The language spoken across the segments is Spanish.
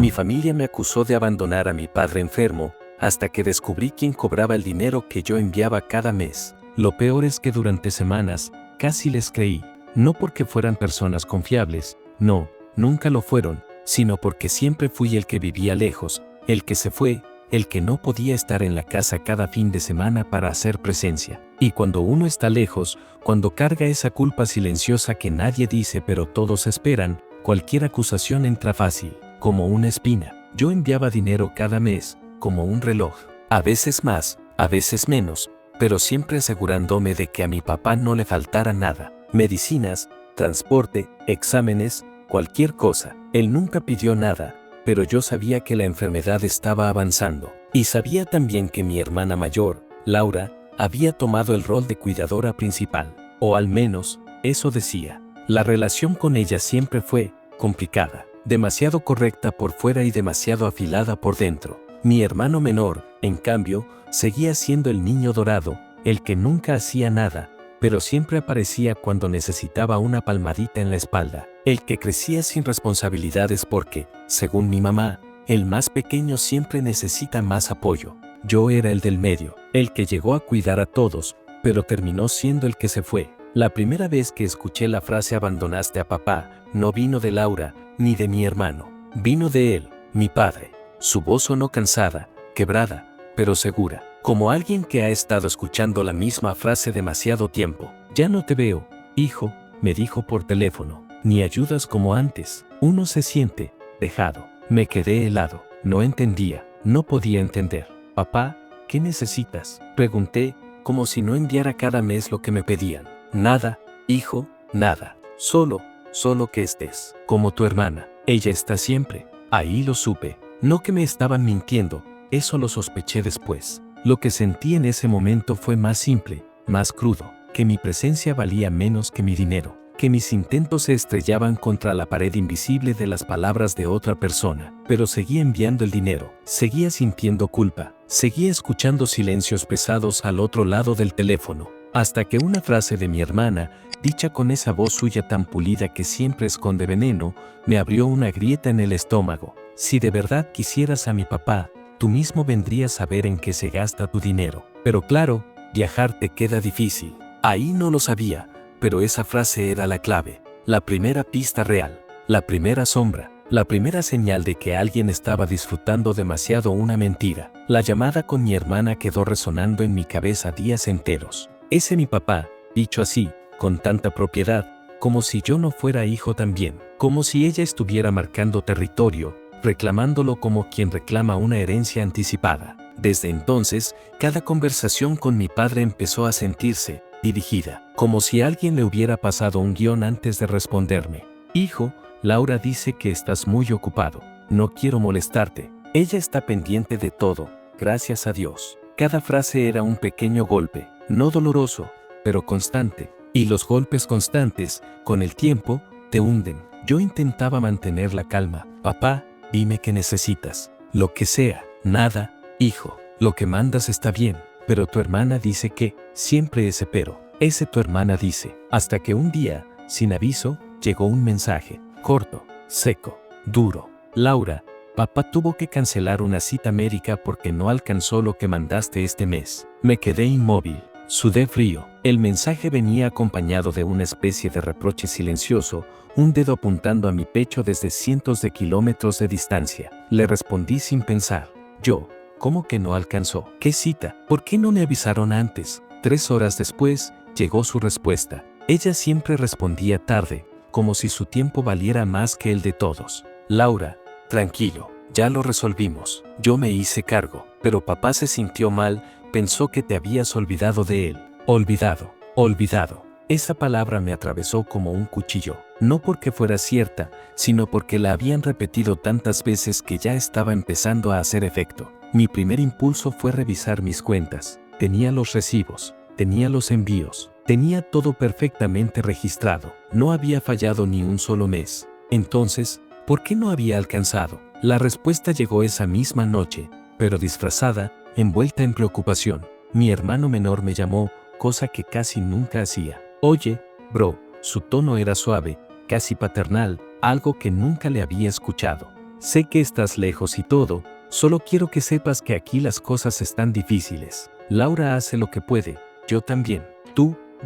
Mi familia me acusó de abandonar a mi padre enfermo, hasta que descubrí quién cobraba el dinero que yo enviaba cada mes. Lo peor es que durante semanas, casi les creí, no porque fueran personas confiables, no, nunca lo fueron, sino porque siempre fui el que vivía lejos, el que se fue, el que no podía estar en la casa cada fin de semana para hacer presencia. Y cuando uno está lejos, cuando carga esa culpa silenciosa que nadie dice pero todos esperan, cualquier acusación entra fácil, como una espina. Yo enviaba dinero cada mes, como un reloj, a veces más, a veces menos, pero siempre asegurándome de que a mi papá no le faltara nada. Medicinas, transporte, exámenes, cualquier cosa. Él nunca pidió nada, pero yo sabía que la enfermedad estaba avanzando. Y sabía también que mi hermana mayor, Laura, había tomado el rol de cuidadora principal. O al menos, eso decía. La relación con ella siempre fue complicada, demasiado correcta por fuera y demasiado afilada por dentro. Mi hermano menor, en cambio, seguía siendo el niño dorado, el que nunca hacía nada, pero siempre aparecía cuando necesitaba una palmadita en la espalda. El que crecía sin responsabilidades porque, según mi mamá, el más pequeño siempre necesita más apoyo. Yo era el del medio, el que llegó a cuidar a todos, pero terminó siendo el que se fue. La primera vez que escuché la frase abandonaste a papá, no vino de Laura, ni de mi hermano. Vino de él, mi padre. Su voz sonó cansada, quebrada, pero segura, como alguien que ha estado escuchando la misma frase demasiado tiempo. Ya no te veo, hijo, me dijo por teléfono, ni ayudas como antes. Uno se siente dejado. Me quedé helado, no entendía, no podía entender. Papá, ¿qué necesitas? Pregunté, como si no enviara cada mes lo que me pedían. Nada, hijo, nada. Solo que estés, como tu hermana. Ella está siempre. Ahí lo supe. No que me estaban mintiendo, eso lo sospeché después. Lo que sentí en ese momento fue más simple, más crudo, que mi presencia valía menos que mi dinero, que mis intentos se estrellaban contra la pared invisible de las palabras de otra persona. Pero seguía enviando el dinero, seguía sintiendo culpa, seguía escuchando silencios pesados al otro lado del teléfono, hasta que una frase de mi hermana, dicha con esa voz suya tan pulida que siempre esconde veneno, me abrió una grieta en el estómago. Si de verdad quisieras a mi papá, tú mismo vendrías a ver en qué se gasta tu dinero. Pero claro, viajar te queda difícil. Ahí no lo sabía, pero esa frase era la clave, la primera pista real, la primera sombra, la primera señal de que alguien estaba disfrutando demasiado una mentira. La llamada con mi hermana quedó resonando en mi cabeza días enteros. Ese mi papá, dicho así, con tanta propiedad, como si yo no fuera hijo también, como si ella estuviera marcando territorio, reclamándolo como quien reclama una herencia anticipada. Desde entonces, cada conversación con mi padre empezó a sentirse dirigida, como si alguien le hubiera pasado un guión antes de responderme. Hijo, Laura dice que estás muy ocupado. No quiero molestarte. Ella está pendiente de todo, gracias a Dios. Cada frase era un pequeño golpe, no doloroso, pero constante. Y los golpes constantes, con el tiempo, te hunden. Yo intentaba mantener la calma. Papá, dime qué necesitas. Lo que sea. Nada, hijo. Lo que mandas está bien. Pero tu hermana dice que, siempre ese pero. Ese tu hermana dice. Hasta que un día, sin aviso, llegó un mensaje. Corto, seco, duro. Laura, papá tuvo que cancelar una cita médica porque no alcanzó lo que mandaste este mes. Me quedé inmóvil. Sudé frío. El mensaje venía acompañado de una especie de reproche silencioso, un dedo apuntando a mi pecho desde cientos de kilómetros de distancia. Le respondí sin pensar. Yo, ¿cómo que no alcanzó? ¿Qué cita? ¿Por qué no me avisaron antes? 3 horas después, llegó su respuesta. Ella siempre respondía tarde, como si su tiempo valiera más que el de todos. Laura, tranquilo, ya lo resolvimos. Yo me hice cargo, pero papá se sintió mal, pensó que te habías olvidado de él. Olvidado, olvidado. Esa palabra me atravesó como un cuchillo, no porque fuera cierta, sino porque la habían repetido tantas veces que ya estaba empezando a hacer efecto. Mi primer impulso fue revisar mis cuentas. Tenía los recibos, tenía los envíos, tenía todo perfectamente registrado. No había fallado ni un solo mes. Entonces, ¿por qué no había alcanzado? La respuesta llegó esa misma noche, pero disfrazada, envuelta en preocupación. Mi hermano menor me llamó, cosa que casi nunca hacía. Oye, bro, su tono era suave, casi paternal, algo que nunca le había escuchado. Sé que estás lejos y todo, solo quiero que sepas que aquí las cosas están difíciles. Laura hace lo que puede, yo también.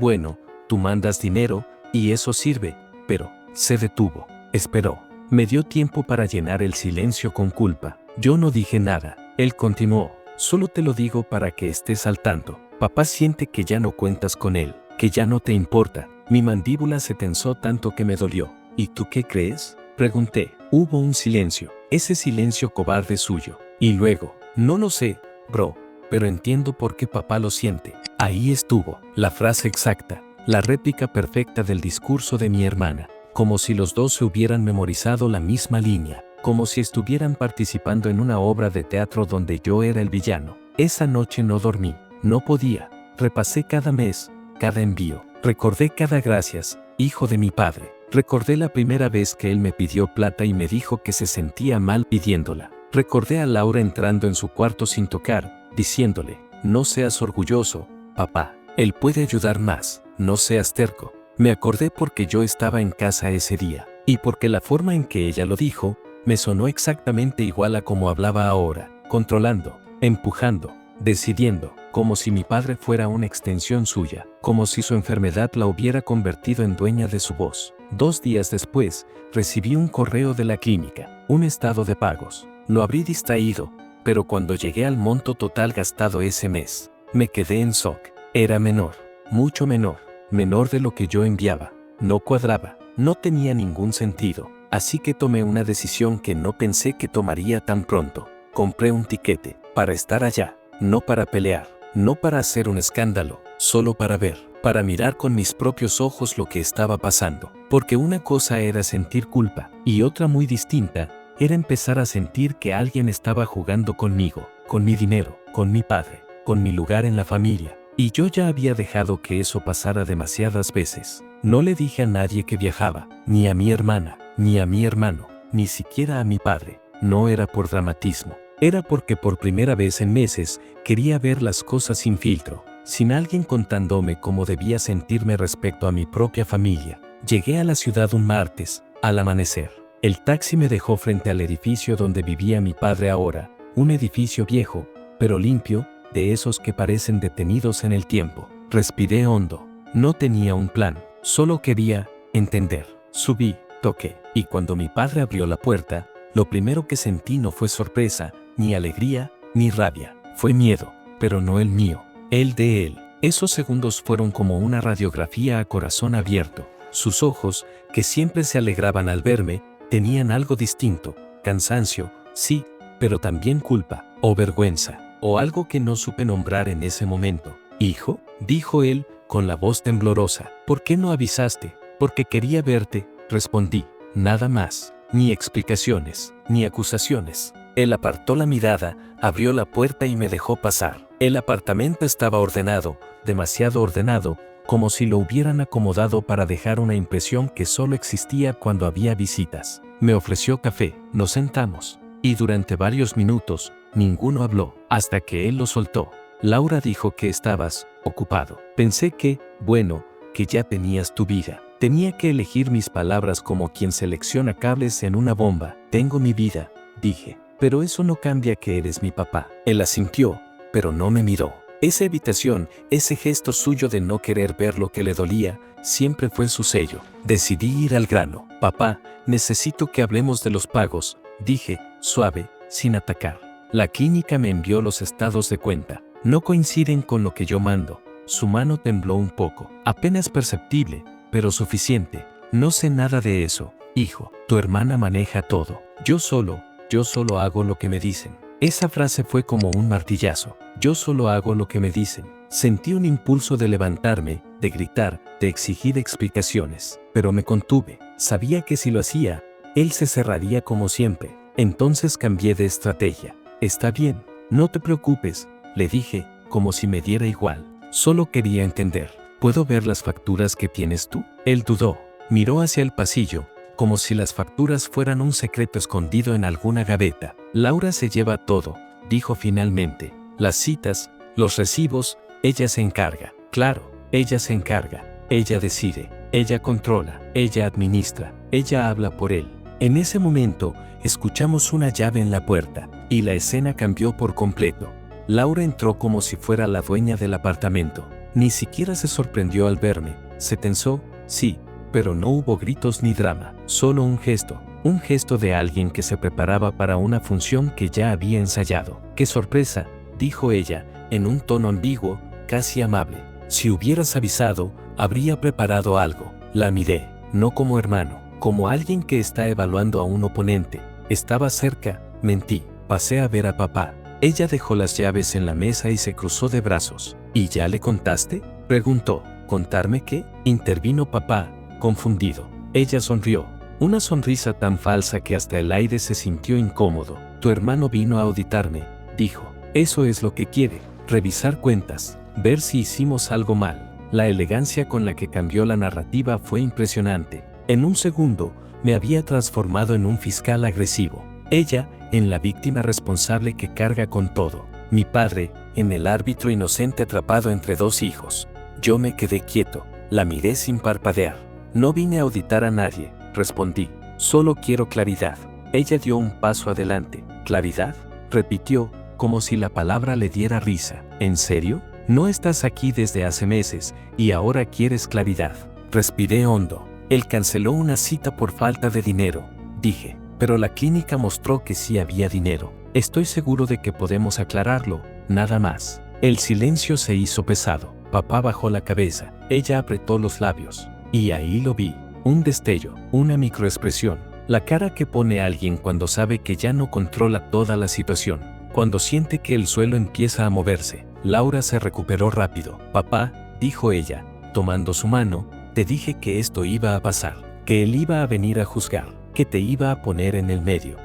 Bueno, tú mandas dinero, y eso sirve, pero se detuvo. Esperó. Me dio tiempo para llenar el silencio con culpa. Yo no dije nada. Él continuó. Solo te lo digo para que estés al tanto. Papá siente que ya no cuentas con él, que ya no te importa. Mi mandíbula se tensó tanto que me dolió. ¿Y tú qué crees?, pregunté. Hubo un silencio. Ese silencio cobarde suyo. Y luego, no lo sé, bro, pero entiendo por qué papá lo siente. Ahí estuvo, la frase exacta, la réplica perfecta del discurso de mi hermana. Como si los dos se hubieran memorizado la misma línea, como si estuvieran participando en una obra de teatro donde yo era el villano. Esa noche no dormí, no podía. Repasé cada mes, cada envío. Recordé cada gracias, hijo de mi padre. Recordé la primera vez que él me pidió plata y me dijo que se sentía mal pidiéndola. Recordé a Laura entrando en su cuarto sin tocar, diciéndole, no seas orgulloso, papá, él puede ayudar más, no seas terco. Me acordé porque yo estaba en casa ese día, y porque la forma en que ella lo dijo, me sonó exactamente igual a como hablaba ahora, controlando, empujando, decidiendo, como si mi padre fuera una extensión suya, como si su enfermedad la hubiera convertido en dueña de su voz. 2 días después, recibí un correo de la clínica, un estado de pagos. Lo abrí distraído, pero cuando llegué al monto total gastado ese mes, me quedé en shock. Era menor, mucho menor de lo que yo enviaba. No cuadraba, no tenía ningún sentido. Así que tomé una decisión que no pensé que tomaría tan pronto. Compré un tiquete, para estar allá, no para pelear, no para hacer un escándalo, solo para ver, para mirar con mis propios ojos lo que estaba pasando. Porque una cosa era sentir culpa, y otra muy distinta, era empezar a sentir que alguien estaba jugando conmigo, con mi dinero, con mi padre, con mi lugar en la familia. Y yo ya había dejado que eso pasara demasiadas veces. No le dije a nadie que viajaba, ni a mi hermana, ni a mi hermano, ni siquiera a mi padre. No era por dramatismo. Era porque por primera vez en meses quería ver las cosas sin filtro, sin alguien contándome cómo debía sentirme respecto a mi propia familia. Llegué a la ciudad un martes, al amanecer. El taxi me dejó frente al edificio donde vivía mi padre ahora, un edificio viejo, pero limpio, de esos que parecen detenidos en el tiempo. Respiré hondo. No tenía un plan, solo quería entender. Subí, toqué, y cuando mi padre abrió la puerta, lo primero que sentí no fue sorpresa, ni alegría, ni rabia. Fue miedo, pero no el mío, el de él. Esos segundos fueron como una radiografía a corazón abierto. Sus ojos, que siempre se alegraban al verme, tenían algo distinto, cansancio, sí, pero también culpa, o vergüenza, o algo que no supe nombrar en ese momento. «Hijo», dijo él, con la voz temblorosa. «¿Por qué no avisaste?» «Porque quería verte», respondí. Nada más, ni explicaciones, ni acusaciones. Él apartó la mirada, abrió la puerta y me dejó pasar. El apartamento estaba ordenado, demasiado ordenado, como si lo hubieran acomodado para dejar una impresión que solo existía cuando había visitas. Me ofreció café, nos sentamos, y durante varios minutos, ninguno habló, hasta que él lo soltó. Laura dijo que estabas ocupado. Pensé que, bueno, que ya tenías tu vida. Tenía que elegir mis palabras como quien selecciona cables en una bomba. Tengo mi vida, dije, pero eso no cambia que eres mi papá. Él asintió, pero no me miró. Esa evitación, ese gesto suyo de no querer ver lo que le dolía, siempre fue su sello. Decidí ir al grano. Papá, necesito que hablemos de los pagos, dije, suave, sin atacar. La clínica me envió los estados de cuenta. No coinciden con lo que yo mando. Su mano tembló un poco, apenas perceptible, pero suficiente. No sé nada de eso, hijo. Tu hermana maneja todo. Yo solo hago lo que me dicen. Esa frase fue como un martillazo. Yo solo hago lo que me dicen. Sentí un impulso de levantarme, de gritar, de exigir explicaciones, pero me contuve. Sabía que si lo hacía, él se cerraría como siempre. Entonces cambié de estrategia. Está bien, no te preocupes, le dije, como si me diera igual. Solo quería entender. ¿Puedo ver las facturas que tienes tú? Él dudó. Miró hacia el pasillo, como si las facturas fueran un secreto escondido en alguna gaveta. Laura se lleva todo, dijo finalmente. Las citas, los recibos, ella se encarga. Claro, ella se encarga. Ella decide, ella controla, ella administra, ella habla por él. En ese momento, escuchamos una llave en la puerta, y la escena cambió por completo. Laura entró como si fuera la dueña del apartamento. Ni siquiera se sorprendió al verme. Se tensó, sí, pero no hubo gritos ni drama, solo un gesto de alguien que se preparaba para una función que ya había ensayado. ¡Qué sorpresa!, dijo ella, en un tono ambiguo, casi amable. Si hubieras avisado, habría preparado algo. La miré, no como hermano, como alguien que está evaluando a un oponente. Estaba cerca, mentí. Pasé a ver a papá. Ella dejó las llaves en la mesa y se cruzó de brazos. ¿Y ya le contaste?, preguntó. ¿Contarme qué?, intervino papá, confundido. Ella sonrió, una sonrisa tan falsa que hasta el aire se sintió incómodo. Tu hermano vino a auditarme, dijo. Eso es lo que quiere, revisar cuentas, ver si hicimos algo mal. La elegancia con la que cambió la narrativa fue impresionante. En un segundo, me había transformado en un fiscal agresivo. Ella, en la víctima responsable que carga con todo. Mi padre, en el árbitro inocente atrapado entre dos hijos. Yo me quedé quieto, la miré sin parpadear. No vine a auditar a nadie, respondí. Solo quiero claridad. Ella dio un paso adelante. ¿Claridad?, repitió, como si la palabra le diera risa. ¿En serio? No estás aquí desde hace meses, y ahora quieres claridad. Respiré hondo. Él canceló una cita por falta de dinero, dije. Pero la clínica mostró que sí había dinero. Estoy seguro de que podemos aclararlo, nada más. El silencio se hizo pesado. Papá bajó la cabeza. Ella apretó los labios. Y ahí lo vi. Un destello, una microexpresión. La cara que pone alguien cuando sabe que ya no controla toda la situación. Cuando siente que el suelo empieza a moverse. Laura se recuperó rápido. Papá, dijo ella, tomando su mano, te dije que esto iba a pasar. Que él iba a venir a juzgar. Que te iba a poner en el medio.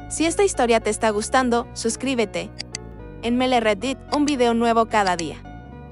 Si esta historia te está gustando, suscríbete. En Mele Reddit, un video nuevo cada día.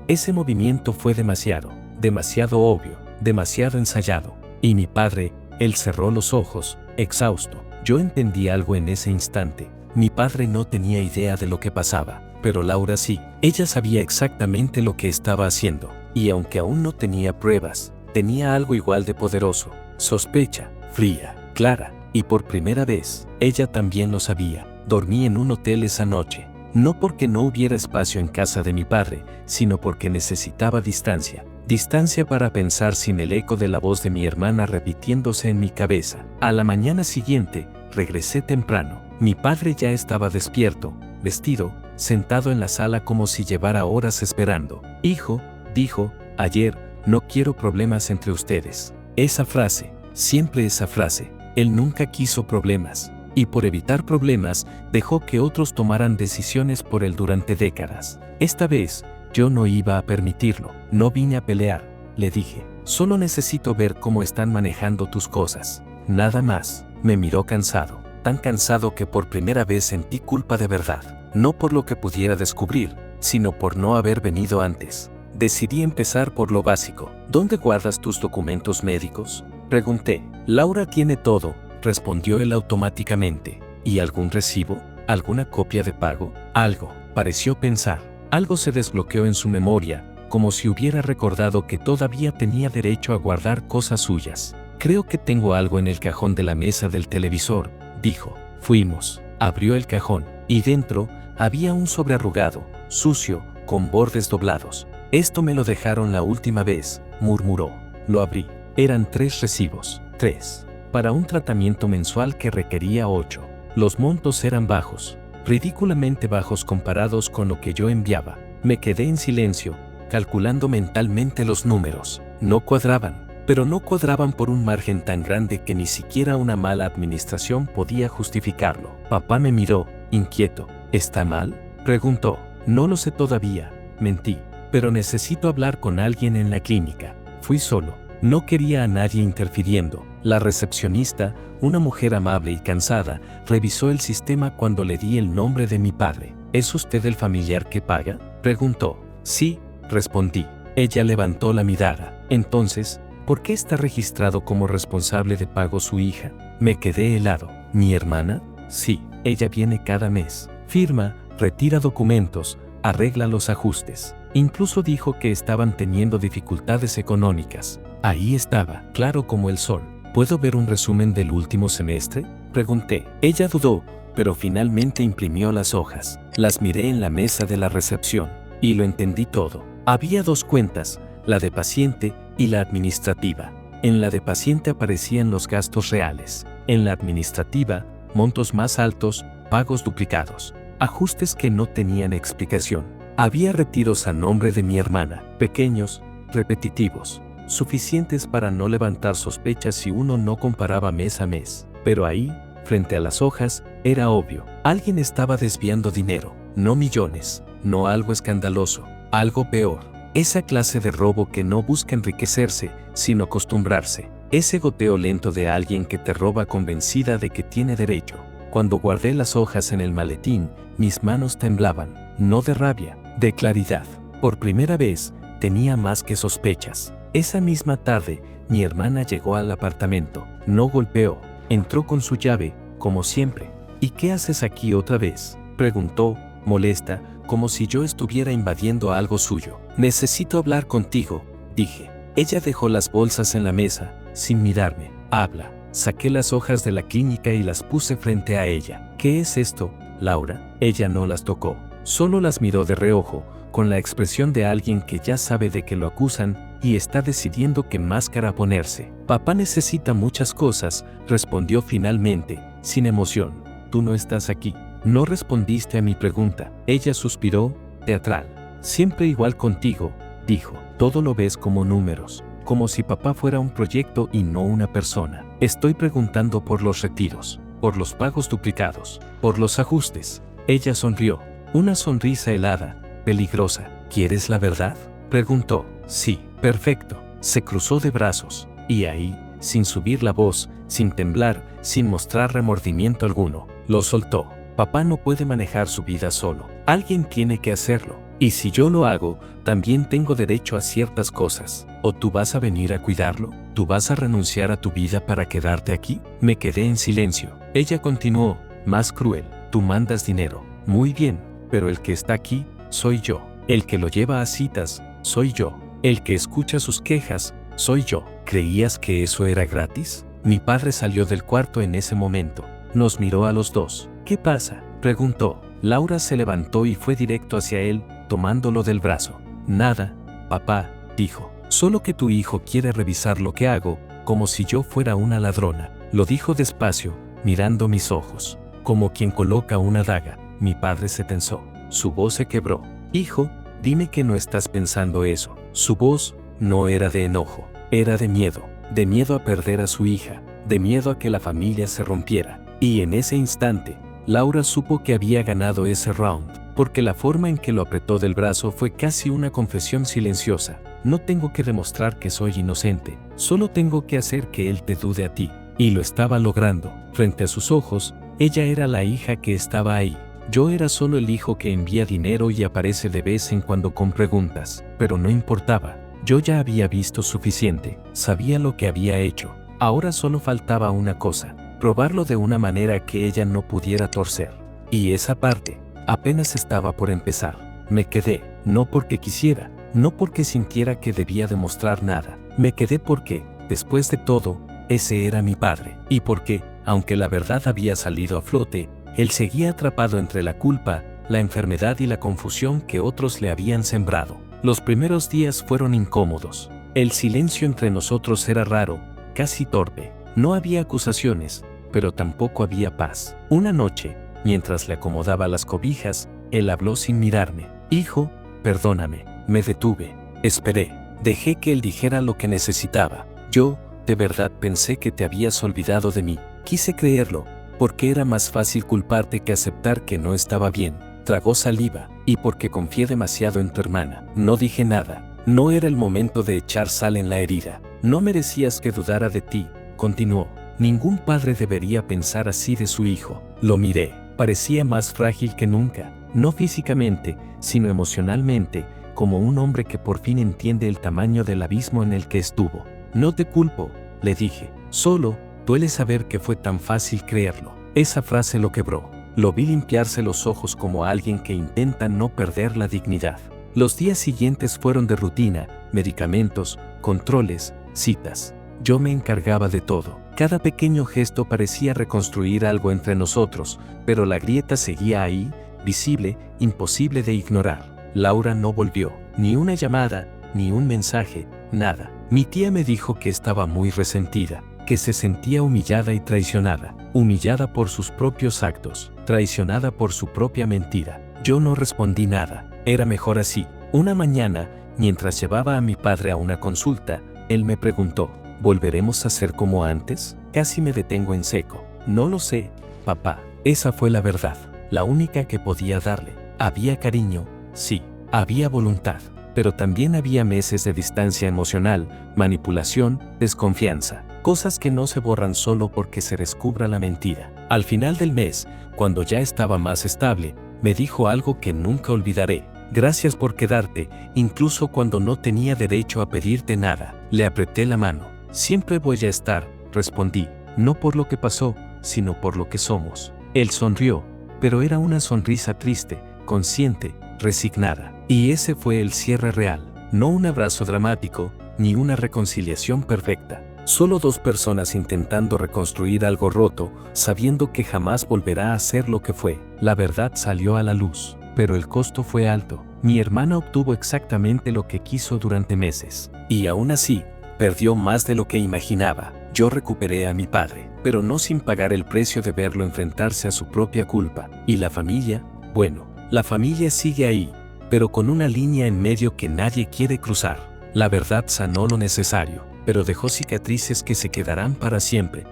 Ese movimiento fue demasiado obvio, demasiado ensayado. Y mi padre, él cerró los ojos, exhausto. Yo entendí algo en ese instante. Mi padre no tenía idea de lo que pasaba, pero Laura sí. Ella sabía exactamente lo que estaba haciendo. Y aunque aún no tenía pruebas, tenía algo igual de poderoso. Sospecha, fría, clara. Y por primera vez, ella también lo sabía. Dormí en un hotel esa noche. No porque no hubiera espacio en casa de mi padre, sino porque necesitaba distancia. Distancia para pensar sin el eco de la voz de mi hermana repitiéndose en mi cabeza. A la mañana siguiente, regresé temprano. Mi padre ya estaba despierto, vestido, sentado en la sala como si llevara horas esperando. Hijo, dijo, ayer, no quiero problemas entre ustedes. Esa frase, siempre esa frase. Él nunca quiso problemas. Y por evitar problemas, dejó que otros tomaran decisiones por él durante décadas. Esta vez, yo no iba a permitirlo. No vine a pelear, le dije. Solo necesito ver cómo están manejando tus cosas. Nada más. Me miró cansado. Tan cansado que por primera vez sentí culpa de verdad. No por lo que pudiera descubrir, sino por no haber venido antes. Decidí empezar por lo básico. ¿Dónde guardas tus documentos médicos?, pregunté. Laura tiene todo, respondió él automáticamente. ¿Y algún recibo? ¿Alguna copia de pago? Algo, pareció pensar. Algo se desbloqueó en su memoria, como si hubiera recordado que todavía tenía derecho a guardar cosas suyas. Creo que tengo algo en el cajón de la mesa del televisor, dijo. Fuimos. Abrió el cajón, y dentro había un sobre arrugado, sucio, con bordes doblados. Esto me lo dejaron la última vez, murmuró. Lo abrí. Eran 3 recibos. 3. Para un tratamiento mensual que requería 8. Los montos eran bajos, ridículamente bajos comparados con lo que yo enviaba. Me quedé en silencio, calculando mentalmente los números. No cuadraban, pero no cuadraban por un margen tan grande que ni siquiera una mala administración podía justificarlo. Papá me miró, inquieto. ¿Está mal?, preguntó. No lo sé todavía, mentí, pero necesito hablar con alguien en la clínica. Fui solo. No quería a nadie interfiriendo. La recepcionista, una mujer amable y cansada, revisó el sistema cuando le di el nombre de mi padre. ¿Es usted el familiar que paga?, preguntó. Sí, respondí. Ella levantó la mirada. Entonces, ¿por qué está registrado como responsable de pago su hija? Me quedé helado. ¿Mi hermana? Sí, ella viene cada mes. Firma, retira documentos, arregla los ajustes. Incluso dijo que estaban teniendo dificultades económicas. Ahí estaba, claro como el sol. ¿Puedo ver un resumen del último semestre?, pregunté. Ella dudó, pero finalmente imprimió las hojas. Las miré en la mesa de la recepción y lo entendí todo. Había dos cuentas, la de paciente y la administrativa. En la de paciente aparecían los gastos reales. En la administrativa, montos más altos, pagos duplicados, ajustes que no tenían explicación. Había retiros a nombre de mi hermana, pequeños, repetitivos, suficientes para no levantar sospechas si uno no comparaba mes a mes. Pero ahí, frente a las hojas, era obvio. Alguien estaba desviando dinero, no millones, no algo escandaloso, algo peor. Esa clase de robo que no busca enriquecerse, sino acostumbrarse. Ese goteo lento de alguien que te roba convencida de que tiene derecho. Cuando guardé las hojas en el maletín, mis manos temblaban, no de rabia, de claridad. Por primera vez, tenía más que sospechas. Esa misma tarde, mi hermana llegó al apartamento. No golpeó, entró con su llave, como siempre. ¿Y qué haces aquí otra vez?, preguntó, molesta, como si yo estuviera invadiendo algo suyo. Necesito hablar contigo, dije. Ella dejó las bolsas en la mesa, sin mirarme. Habla. Saqué las hojas de la clínica y las puse frente a ella. ¿Qué es esto, Laura? Ella no las tocó, solo las miró de reojo, con la expresión de alguien que ya sabe de que lo acusan y está decidiendo qué máscara ponerse. Papá necesita muchas cosas, respondió finalmente, sin emoción. Tú no estás aquí. No respondiste a mi pregunta. Ella suspiró, teatral. Siempre igual contigo, dijo. Todo lo ves como números, como si papá fuera un proyecto y no una persona. Estoy preguntando por los retiros, por los pagos duplicados, por los ajustes. Ella sonrió, una sonrisa helada, peligrosa. ¿Quieres la verdad?, preguntó. Sí, perfecto. Se cruzó de brazos, y ahí, sin subir la voz, sin temblar, sin mostrar remordimiento alguno, lo soltó. Papá no puede manejar su vida solo. Alguien tiene que hacerlo. Y si yo lo hago, también tengo derecho a ciertas cosas. ¿O tú vas a venir a cuidarlo? ¿Tú vas a renunciar a tu vida para quedarte aquí? Me quedé en silencio. Ella continuó, más cruel. Tú mandas dinero. Muy bien, pero el que está aquí, soy yo. El que lo lleva a citas, soy yo. El que escucha sus quejas, soy yo. ¿Creías que eso era gratis? Mi padre salió del cuarto en ese momento. Nos miró a los dos. ¿Qué pasa?, preguntó. Laura se levantó y fue directo hacia él, tomándolo del brazo. Nada, papá, dijo. Solo que tu hijo quiere revisar lo que hago, como si yo fuera una ladrona. Lo dijo despacio, mirando mis ojos, como quien coloca una daga. Mi padre se tensó. Su voz se quebró. Hijo, dime que no estás pensando eso. Su voz no era de enojo, era de miedo a perder a su hija, de miedo a que la familia se rompiera. Y en ese instante, Laura supo que había ganado ese round, porque la forma en que lo apretó del brazo fue casi una confesión silenciosa. No tengo que demostrar que soy inocente, solo tengo que hacer que él te dude a ti. Y lo estaba logrando. Frente a sus ojos, ella era la hija que estaba ahí. Yo era solo el hijo que envía dinero y aparece de vez en cuando con preguntas, pero no importaba. Yo ya había visto suficiente, sabía lo que había hecho. Ahora solo faltaba una cosa, probarlo de una manera que ella no pudiera torcer. Y esa parte, apenas estaba por empezar. Me quedé, no porque quisiera, no porque sintiera que debía demostrar nada. Me quedé porque, después de todo, ese era mi padre. Y porque, aunque la verdad había salido a flote, él seguía atrapado entre la culpa, la enfermedad y la confusión que otros le habían sembrado. Los primeros días fueron incómodos. El silencio entre nosotros era raro, casi torpe. No había acusaciones, pero tampoco había paz. Una noche, mientras le acomodaba las cobijas, él habló sin mirarme. Hijo, perdóname. Me detuve. Esperé. Dejé que él dijera lo que necesitaba. Yo, de verdad pensé que te habías olvidado de mí. Quise creerlo, porque era más fácil culparte que aceptar que no estaba bien. Tragó saliva, y porque confié demasiado en tu hermana. No dije nada. No era el momento de echar sal en la herida. No merecías que dudara de ti, continuó. Ningún padre debería pensar así de su hijo. Lo miré. Parecía más frágil que nunca, no físicamente, sino emocionalmente, como un hombre que por fin entiende el tamaño del abismo en el que estuvo. No te culpo, le dije. Solo, duele saber que fue tan fácil creerlo. Esa frase lo quebró. Lo vi limpiarse los ojos como alguien que intenta no perder la dignidad. Los días siguientes fueron de rutina, medicamentos, controles, citas. Yo me encargaba de todo. Cada pequeño gesto parecía reconstruir algo entre nosotros, pero la grieta seguía ahí, visible, imposible de ignorar. Laura no volvió. Ni una llamada, ni un mensaje, nada. Mi tía me dijo que estaba muy resentida, que se sentía humillada y traicionada. Humillada por sus propios actos, traicionada por su propia mentira. Yo no respondí nada. Era mejor así. Una mañana, mientras llevaba a mi padre a una consulta, él me preguntó: ¿volveremos a ser como antes? Casi me detengo en seco. No lo sé, papá. Esa fue la verdad, la única que podía darle. Había cariño, sí, había voluntad, pero también había meses de distancia emocional, manipulación, desconfianza, cosas que no se borran solo porque se descubra la mentira. Al final del mes, cuando ya estaba más estable, me dijo algo que nunca olvidaré: gracias por quedarte, incluso cuando no tenía derecho a pedirte nada. Le apreté la mano. Siempre voy a estar, respondí, no por lo que pasó, sino por lo que somos. Él sonrió, pero era una sonrisa triste, consciente, resignada. Y ese fue el cierre real, no un abrazo dramático, ni una reconciliación perfecta. Solo dos personas intentando reconstruir algo roto, sabiendo que jamás volverá a ser lo que fue. La verdad salió a la luz, pero el costo fue alto. Mi hermana obtuvo exactamente lo que quiso durante meses. Y aún así, perdió más de lo que imaginaba. Yo recuperé a mi padre, pero no sin pagar el precio de verlo enfrentarse a su propia culpa. ¿Y la familia? Bueno, la familia sigue ahí, pero con una línea en medio que nadie quiere cruzar. La verdad sanó lo necesario, pero dejó cicatrices que se quedarán para siempre.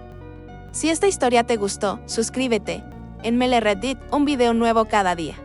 Si esta historia te gustó, suscríbete. En Mele Reddit, un video nuevo cada día.